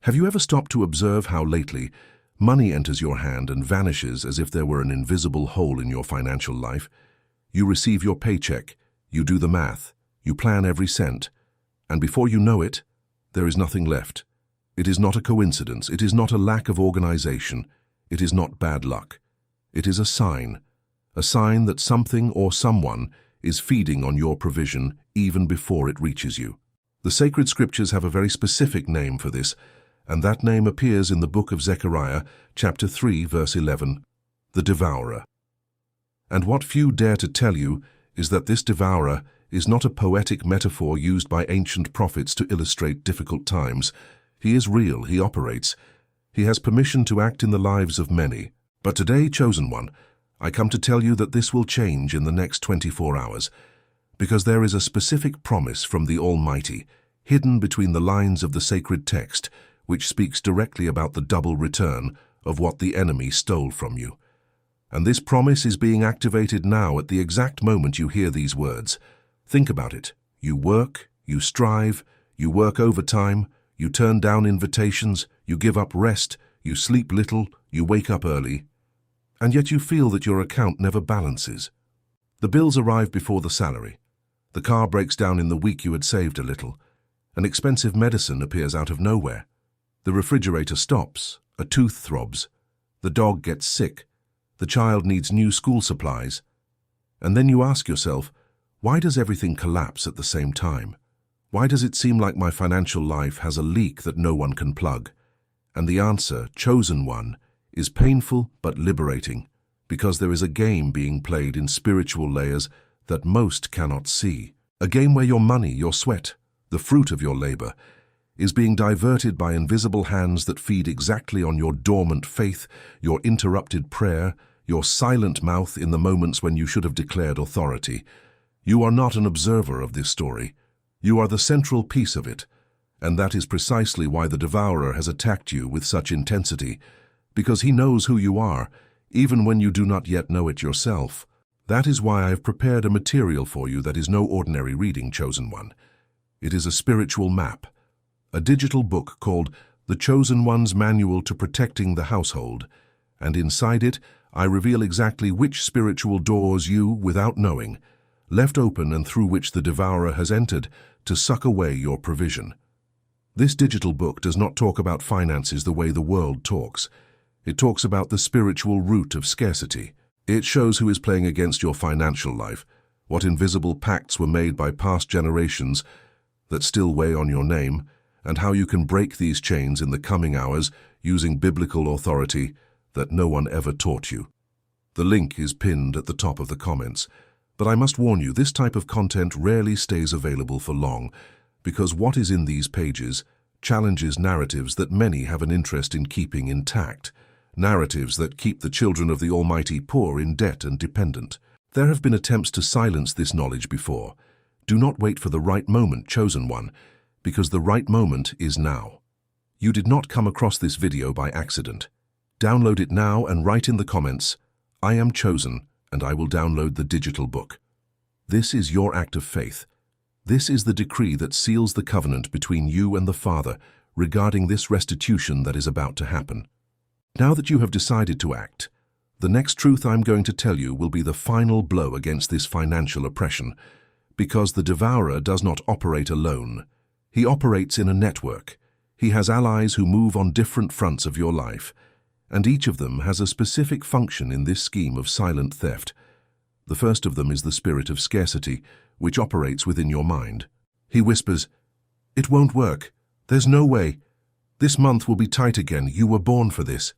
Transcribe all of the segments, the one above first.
Have you ever stopped to observe how lately money enters your hand and vanishes as if there were an invisible hole in your financial life? You receive your paycheck, you do the math, you plan every cent, and before you know it, there is nothing left. It is not a coincidence, it is not a lack of organization, it is not bad luck. It is a sign that something or someone is feeding on your provision even before it reaches you. The sacred scriptures have a very specific name for this, and that name appears in the book of Zechariah, chapter 3, verse 11, the devourer. And what few dare to tell you is that this devourer is not a poetic metaphor used by ancient prophets to illustrate difficult times. He is real, he operates. He has permission to act in the lives of many. But today, chosen one, I come to tell you that this will change in the next 24 hours, because there is a specific promise from the Almighty, hidden between the lines of the sacred text, which speaks directly about the double return of what the enemy stole from you. And this promise is being activated now at the exact moment you hear these words. Think about it. You work, you strive, you work overtime, you turn down invitations, you give up rest, you sleep little, you wake up early, and yet you feel that your account never balances. The bills arrive before the salary. The car breaks down in the week you had saved a little. An expensive medicine appears out of nowhere. The refrigerator stops, a tooth throbs, the dog gets sick, the child needs new school supplies. And then you ask yourself, why does everything collapse at the same time? Why does it seem like my financial life has a leak that no one can plug? And the answer, chosen one, is painful but liberating, because there is a game being played in spiritual layers that most cannot see. A game where your money, your sweat, the fruit of your labor, is being diverted by invisible hands that feed exactly on your dormant faith, your interrupted prayer, your silent mouth in the moments when you should have declared authority. You are not an observer of this story. You are the central piece of it, and that is precisely why the devourer has attacked you with such intensity, because he knows who you are, even when you do not yet know it yourself. That is why I have prepared a material for you that is no ordinary reading, chosen one. It is a spiritual map, a digital book called The Chosen One's Manual to Protecting the Household, and inside it I reveal exactly which spiritual doors you, without knowing, left open and through which the devourer has entered to suck away your provision. This digital book does not talk about finances the way the world talks. It talks about the spiritual root of scarcity. It shows who is playing against your financial life, what invisible pacts were made by past generations that still weigh on your name, and how you can break these chains in the coming hours using biblical authority that no one ever taught you. The link is pinned at the top of the comments, but I must warn you, this type of content rarely stays available for long, because what is in these pages challenges narratives that many have an interest in keeping intact, narratives that keep the children of the Almighty poor, in debt and dependent. There have been attempts to silence this knowledge before. Do not wait for the right moment, chosen one, because the right moment is now. You did not come across this video by accident. Download it now and write in the comments, "I am chosen, and I will download the digital book." This is your act of faith. This is the decree that seals the covenant between you and the Father regarding this restitution that is about to happen. Now that you have decided to act, the next truth I'm going to tell you will be the final blow against this financial oppression, because the devourer does not operate alone. He operates in a network. He has allies who move on different fronts of your life, and each of them has a specific function in this scheme of silent theft. The first of them is the spirit of scarcity, which operates within your mind. He whispers, "It won't work. There's no way. This month will be tight again. You were born for this."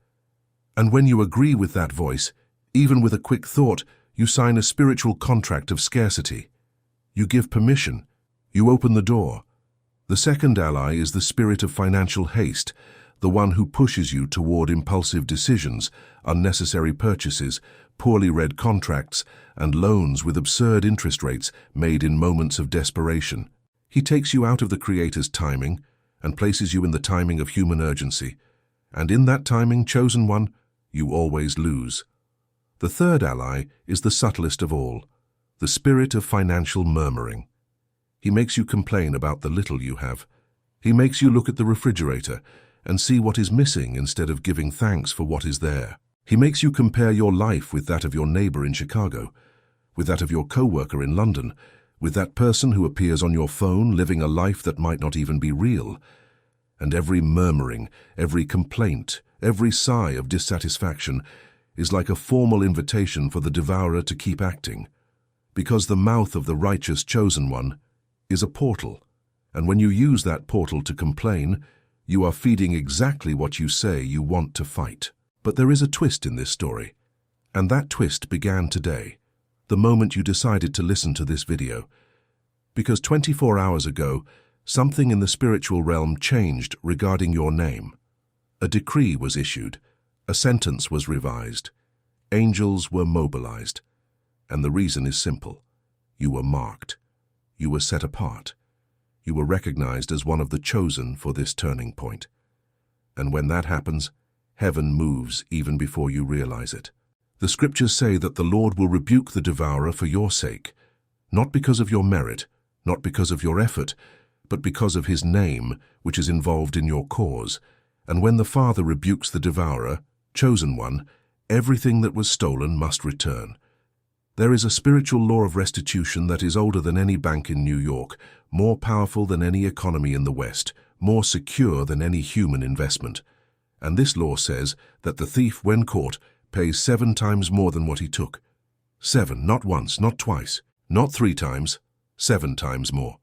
And when you agree with that voice, even with a quick thought, you sign a spiritual contract of scarcity. You give permission. You open the door. The second ally is the spirit of financial haste, the one who pushes you toward impulsive decisions, unnecessary purchases, poorly read contracts, and loans with absurd interest rates made in moments of desperation. He takes you out of the Creator's timing and places you in the timing of human urgency. And in that timing, chosen one, you always lose. The third ally is the subtlest of all, the spirit of financial murmuring. He makes you complain about the little you have. He makes you look at the refrigerator and see what is missing instead of giving thanks for what is there. He makes you compare your life with that of your neighbor in Chicago, with that of your co-worker in London, with that person who appears on your phone living a life that might not even be real. And every murmuring, every complaint, every sigh of dissatisfaction is like a formal invitation for the devourer to keep acting, because the mouth of the righteous chosen one is a portal, and when you use that portal to complain, you are feeding exactly what you say you want to fight. But there is a twist in this story, and that twist began today, the moment you decided to listen to this video. Because 24 hours ago, something in the spiritual realm changed regarding your name. A decree was issued, a sentence was revised, angels were mobilized, and the reason is simple. You were marked. You were set apart. You were recognized as one of the chosen for this turning point. And when that happens, heaven moves even before you realize it. The scriptures say that the Lord will rebuke the devourer for your sake, not because of your merit, not because of your effort, but because of his name, which is involved in your cause. And when the Father rebukes the devourer, chosen one, everything that was stolen must return. There is a spiritual law of restitution that is older than any bank in New York, more powerful than any economy in the West, more secure than any human investment. And this law says that the thief, when caught, pays 7 times more than what he took. 7, not once, not twice, not 3 times, 7 times more.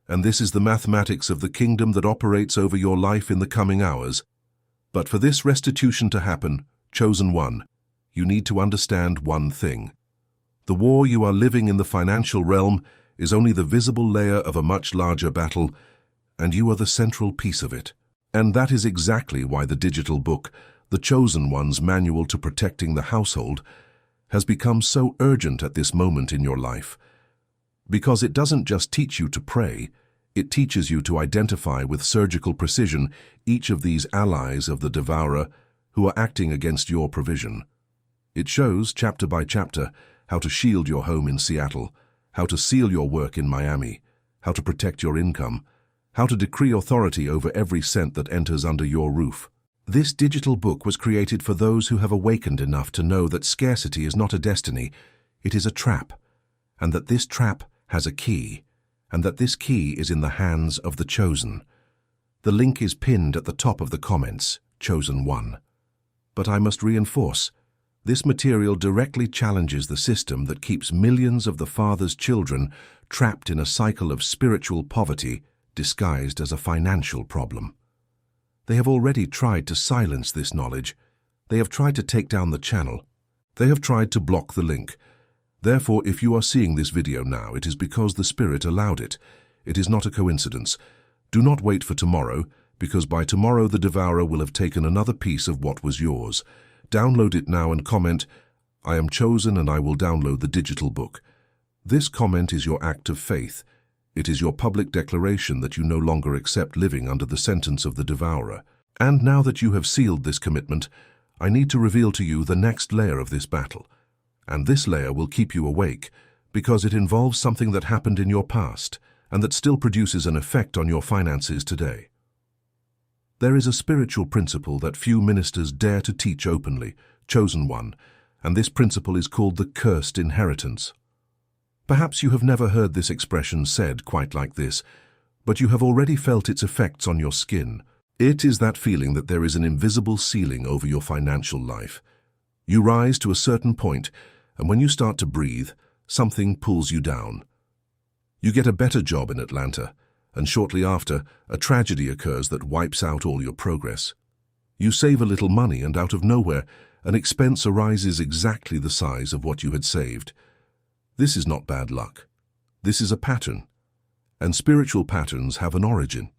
And this is the mathematics of the kingdom that operates over your life in the coming hours. But for this restitution to happen, chosen one, you need to understand one thing. The war you are living in the financial realm is only the visible layer of a much larger battle, and you are the central piece of it. And that is exactly why the digital book, The Chosen One's Manual to Protecting the Household, has become so urgent at this moment in your life. Because it doesn't just teach you to pray, it teaches you to identify with surgical precision each of these allies of the devourer who are acting against your provision. It shows, chapter by chapter, how to shield your home in Seattle, how to seal your work in Miami, how to protect your income, how to decree authority over every cent that enters under your roof. This digital book was created for those who have awakened enough to know that scarcity is not a destiny, it is a trap, and that this trap has a key, and that this key is in the hands of the chosen. The link is pinned at the top of the comments, Chosen One. But I must reinforce, this material directly challenges the system that keeps millions of the Father's children trapped in a cycle of spiritual poverty disguised as a financial problem. They have already tried to silence this knowledge. They have tried to take down the channel. They have tried to block the link. Therefore, if you are seeing this video now, it is because the Spirit allowed it. It is not a coincidence. Do not wait for tomorrow, because by tomorrow the devourer will have taken another piece of what was yours. Download it now and comment, "I am chosen and I will download the digital book." This comment is your act of faith. It is your public declaration that you no longer accept living under the sentence of the devourer. And now that you have sealed this commitment, I need to reveal to you the next layer of this battle. And this layer will keep you awake, because it involves something that happened in your past and that still produces an effect on your finances today. There is a spiritual principle that few ministers dare to teach openly, chosen one, and this principle is called the cursed inheritance. Perhaps you have never heard this expression said quite like this, but you have already felt its effects on your skin. It is that feeling that there is an invisible ceiling over your financial life. You rise to a certain point, and when you start to breathe, something pulls you down. You get a better job in Atlanta, and shortly after, a tragedy occurs that wipes out all your progress. You save a little money, and out of nowhere, an expense arises exactly the size of what you had saved. This is not bad luck. This is a pattern, and spiritual patterns have an origin.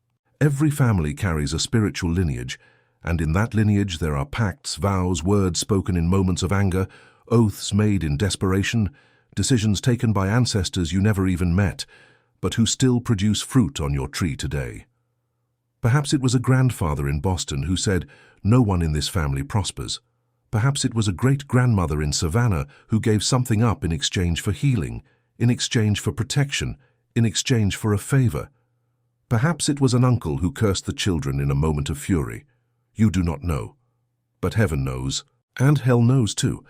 Every family carries a spiritual lineage, and in that lineage there are pacts, vows, words spoken in moments of anger, oaths made in desperation, decisions taken by ancestors you never even met, but who still produce fruit on your tree today. Perhaps it was a grandfather in Boston who said, "No one in this family prospers." Perhaps it was a great-grandmother in Savannah who gave something up in exchange for healing, in exchange for protection, in exchange for a favor. Perhaps it was an uncle who cursed the children in a moment of fury. You do not know. But heaven knows, and hell knows too.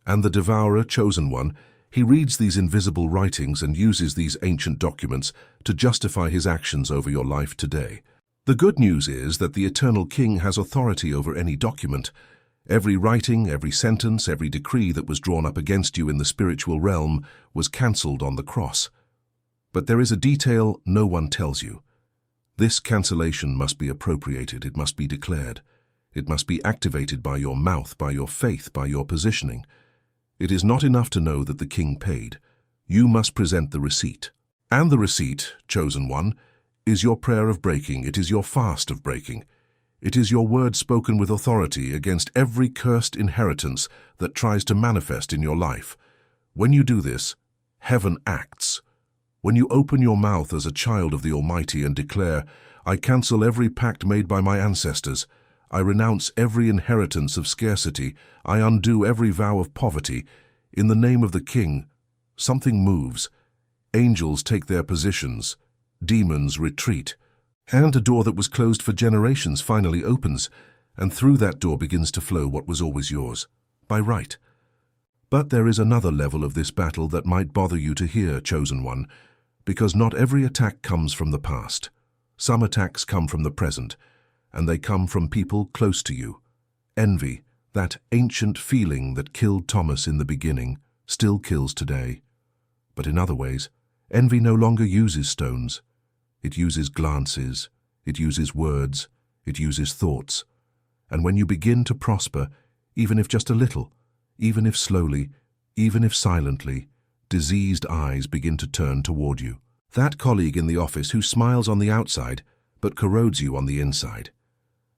And the devourer, chosen one, he reads these invisible writings and uses these ancient documents to justify his actions over your life today. The good news is that the eternal King has authority over any document. Every writing, every sentence, every decree that was drawn up against you in the spiritual realm was cancelled on the cross. But there is a detail no one tells you. This cancellation must be appropriated, it must be declared. It must be activated by your mouth, by your faith, by your positioning. It is not enough to know that the King paid. You must present the receipt. And the receipt, chosen one, is your prayer of breaking, it is your fast of breaking. It is your word spoken with authority against every cursed inheritance that tries to manifest in your life. When you do this, heaven acts. When you open your mouth as a child of the Almighty and declare, I cancel every pact made by my ancestors, I renounce every inheritance of scarcity, I undo every vow of poverty, in the name of the King, something moves. Angels take their positions, demons retreat, and a door that was closed for generations finally opens, and through that door begins to flow what was always yours, by right. But there is another level of this battle that might bother you to hear, chosen one, because not every attack comes from the past. Some attacks come from the present, and they come from people close to you. Envy, that ancient feeling that killed Thomas in the beginning, still kills today. But in other ways, envy no longer uses stones. It uses glances, it uses words, it uses thoughts. And when you begin to prosper, even if just a little, even if slowly, even if silently, diseased eyes begin to turn toward you. That colleague in the office who smiles on the outside, but corrodes you on the inside.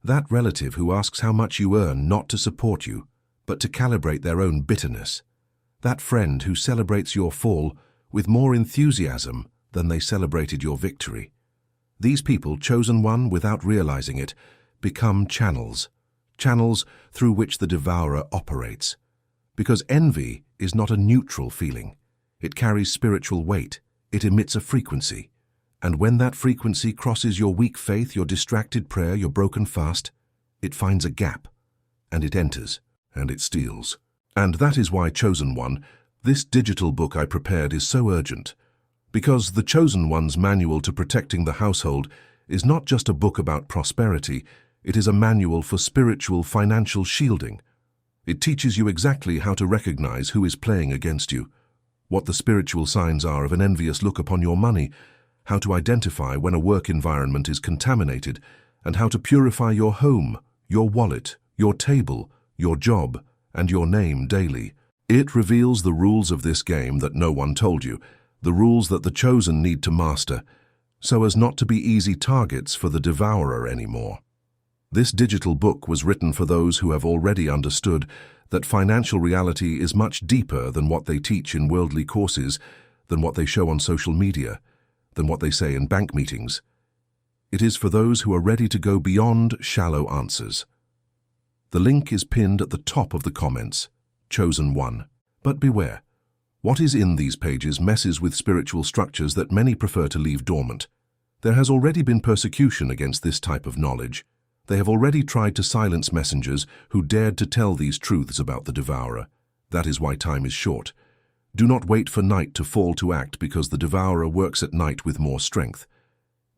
That relative who asks how much you earn not to support you, but to calibrate their own bitterness. That friend who celebrates your fall with more enthusiasm than they celebrated your victory. These people, chosen one without realizing it, become channels through which the devourer operates. Because envy is not a neutral feeling. It carries spiritual weight. It emits a frequency. And when that frequency crosses your weak faith, your distracted prayer, your broken fast, it finds a gap, and it enters, and it steals. And that is why, chosen one, this digital book I prepared is so urgent. Because the Chosen One's Manual to Protecting the Household is not just a book about prosperity, it is a manual for spiritual financial shielding. It teaches you exactly how to recognize who is playing against you, what the spiritual signs are of an envious look upon your money, how to identify when a work environment is contaminated, and how to purify your home, your wallet, your table, your job, and your name daily. It reveals the rules of this game that no one told you, the rules that the chosen need to master, so as not to be easy targets for the devourer anymore. This digital book was written for those who have already understood that financial reality is much deeper than what they teach in worldly courses, than what they show on social media, than what they say in bank meetings. It is for those who are ready to go beyond shallow answers. The link is pinned at the top of the comments, Chosen One. But beware. What is in these pages messes with spiritual structures that many prefer to leave dormant. There has already been persecution against this type of knowledge. They have already tried to silence messengers who dared to tell these truths about the devourer. That is why time is short. Do not wait for night to fall to act because the devourer works at night with more strength.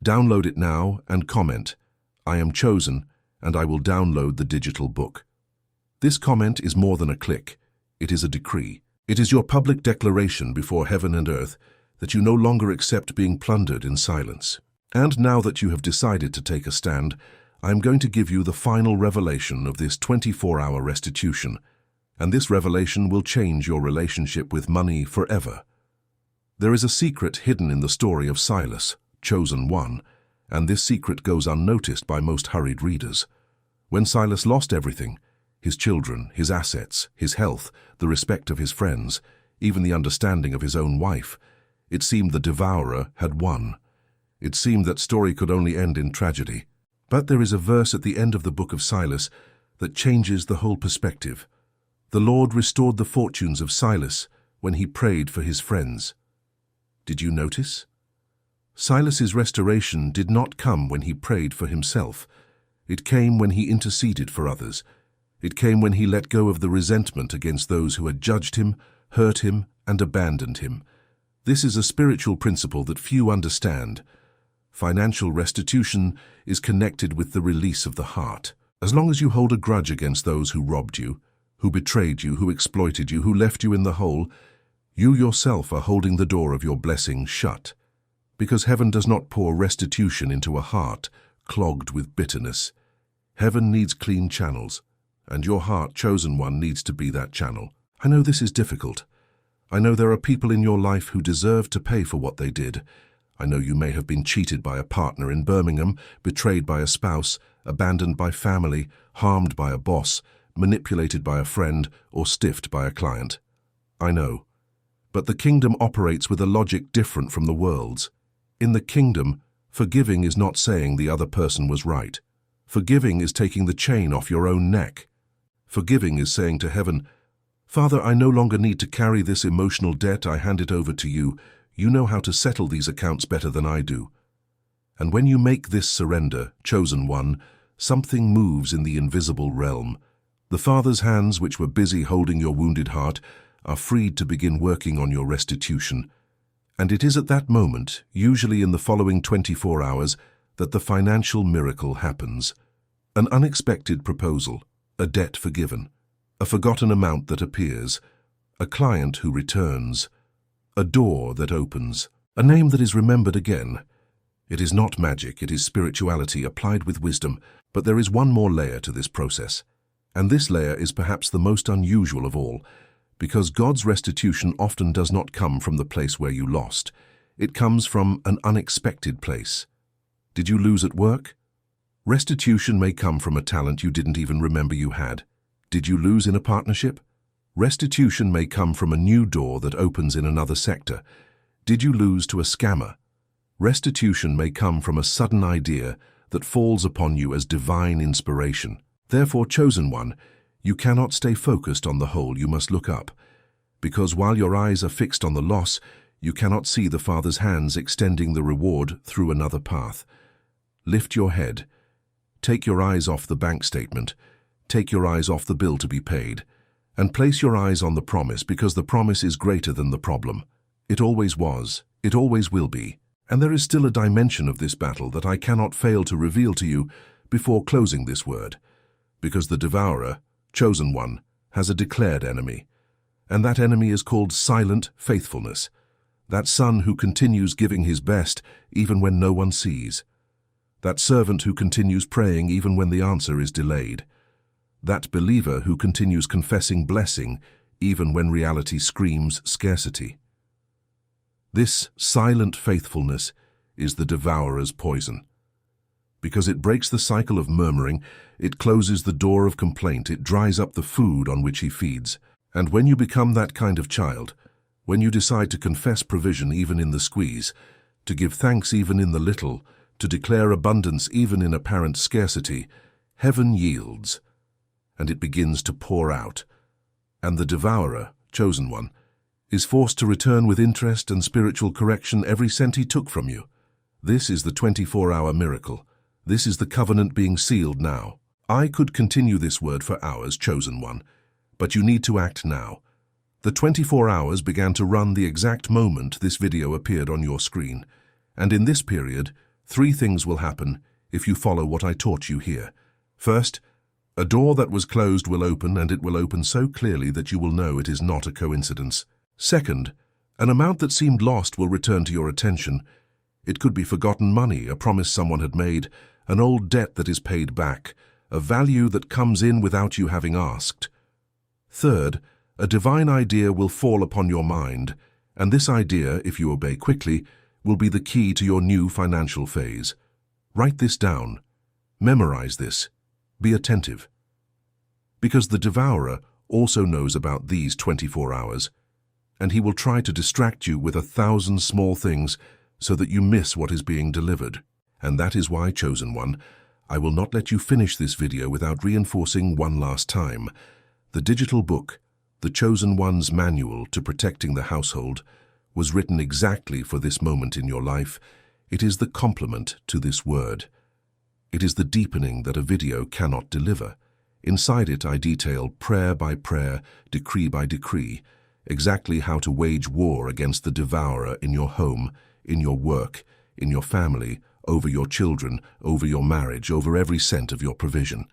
Download it now and comment, I am chosen, and I will download the digital book. This comment is more than a click. It is a decree. It is your public declaration before heaven and earth that you no longer accept being plundered in silence. And now that you have decided to take a stand, I am going to give you the final revelation of this 24-hour restitution, and this revelation will change your relationship with money forever. There is a secret hidden in the story of Silas, chosen one, and this secret goes unnoticed by most hurried readers. When Silas lost everything, his children, his assets, his health, the respect of his friends, even the understanding of his own wife, it seemed the devourer had won. It seemed that story could only end in tragedy. But there is a verse at the end of the book of Silas that changes the whole perspective. The Lord restored the fortunes of Silas when he prayed for his friends. Did you notice? Silas's restoration did not come when he prayed for himself. It came when he interceded for others. It came when he let go of the resentment against those who had judged him, hurt him, and abandoned him. This is a spiritual principle that few understand. Financial restitution is connected with the release of the heart. As long as you hold a grudge against those who robbed you, who betrayed you, who exploited you, who left you in the hole, you yourself are holding the door of your blessing shut. Because heaven does not pour restitution into a heart clogged with bitterness. Heaven needs clean channels, and your heart, chosen one, needs to be that channel. I know this is difficult. I know there are people in your life who deserve to pay for what they did. I know you may have been cheated by a partner in Birmingham, betrayed by a spouse, abandoned by family, harmed by a boss, manipulated by a friend, or stiffed by a client. I know. But the kingdom operates with a logic different from the world's. In the kingdom, forgiving is not saying the other person was right. Forgiving is taking the chain off your own neck. Forgiving is saying to heaven, Father, I no longer need to carry this emotional debt. I hand it over to you. You know how to settle these accounts better than I do. And when you make this surrender, chosen one, something moves in the invisible realm. The Father's hands, which were busy holding your wounded heart, are freed to begin working on your restitution. And it is at that moment, usually in the following 24 hours, that the financial miracle happens. An unexpected proposal, a debt forgiven, a forgotten amount that appears, a client who returns, a door that opens, a name that is remembered again. It is not magic, it is spirituality applied with wisdom, but there is one more layer to this process. And this layer is perhaps the most unusual of all, because God's restitution often does not come from the place where you lost. It comes from an unexpected place. Did you lose at work? Restitution may come from a talent you didn't even remember you had. Did you lose in a partnership? Restitution may come from a new door that opens in another sector. Did you lose to a scammer? Restitution may come from a sudden idea that falls upon you as divine inspiration. Therefore, chosen one, you cannot stay focused on the hole, you must look up. Because while your eyes are fixed on the loss, you cannot see the Father's hands extending the reward through another path. Lift your head. Take your eyes off the bank statement. Take your eyes off the bill to be paid. And place your eyes on the promise, because the promise is greater than the problem. It always was. It always will be. And there is still a dimension of this battle that I cannot fail to reveal to you before closing this word. Because the devourer, chosen one, has a declared enemy. And that enemy is called silent faithfulness. That son who continues giving his best even when no one sees. That servant who continues praying even when the answer is delayed. That believer who continues confessing blessing even when reality screams scarcity. This silent faithfulness is the devourer's poison. Because it breaks the cycle of murmuring, it closes the door of complaint, it dries up the food on which he feeds. And when you become that kind of child, when you decide to confess provision even in the squeeze, to give thanks even in the little, to declare abundance even in apparent scarcity, heaven yields, and it begins to pour out. And the devourer, chosen one, is forced to return with interest and spiritual correction every cent he took from you. This is the 24-hour miracle. This is the covenant being sealed now. I could continue this word for hours, chosen one, but you need to act now. The 24 hours began to run the exact moment this video appeared on your screen. And in this period, 3 things will happen if you follow what I taught you here. First, a door that was closed will open, and it will open so clearly that you will know it is not a coincidence. Second, an amount that seemed lost will return to your attention. It could be forgotten money, a promise someone had made, an old debt that is paid back, a value that comes in without you having asked. Third, a divine idea will fall upon your mind, and this idea, if you obey quickly, will be the key to your new financial phase. Write this down. Memorize this. Be attentive. Because the devourer also knows about these 24 hours, and he will try to distract you with 1,000 small things so that you miss what is being delivered. And that is why, chosen one, I will not let you finish this video without reinforcing one last time. The digital book, The Chosen One's Manual to Protecting the Household, was written exactly for this moment in your life. It is the complement to this word. It is the deepening that a video cannot deliver. Inside it, I detail prayer by prayer, decree by decree, exactly how to wage war against the devourer in your home, in your work, in your family, over your children, over your marriage, over every cent of your provision.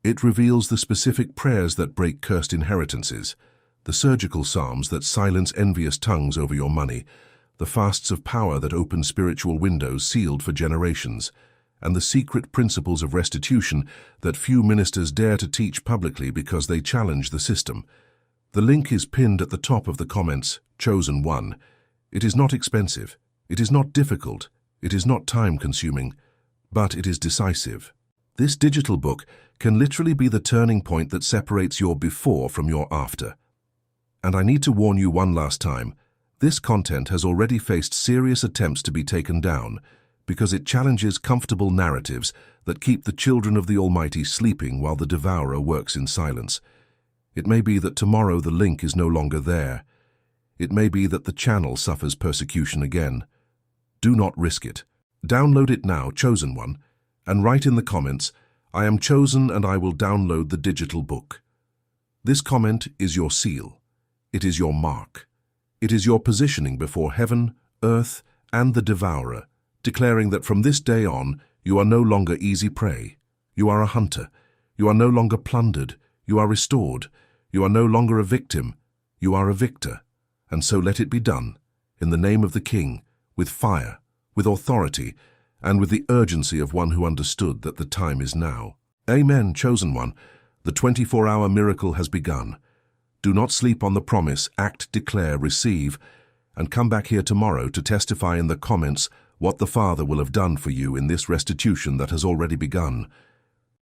It reveals the specific prayers that break cursed inheritances, the surgical psalms that silence envious tongues over your money, the fasts of power that open spiritual windows sealed for generations, and the secret principles of restitution that few ministers dare to teach publicly because they challenge the system. The link is pinned at the top of the comments, Chosen One. It is not expensive, it is not difficult, it is not time-consuming, but it is decisive. This digital book can literally be the turning point that separates your before from your after. And I need to warn you one last time, this content has already faced serious attempts to be taken down because it challenges comfortable narratives that keep the children of the Almighty sleeping while the devourer works in silence. It may be that tomorrow the link is no longer there. It may be that the channel suffers persecution again. Do not risk it. Download it now, Chosen One, and write in the comments, "I am chosen and I will download the digital book." This comment is your seal. It is your mark. It is your positioning before heaven, earth, and the devourer, declaring that from this day on, you are no longer easy prey. You are a hunter. You are no longer plundered. You are restored. You are no longer a victim. You are a victor. And so let it be done, in the name of the King, with fire, with authority, and with the urgency of one who understood that the time is now. Amen, Chosen One. The 24-hour miracle has begun. Do not sleep on the promise, act, declare, receive, and come back here tomorrow to testify in the comments what the Father will have done for you in this restitution that has already begun.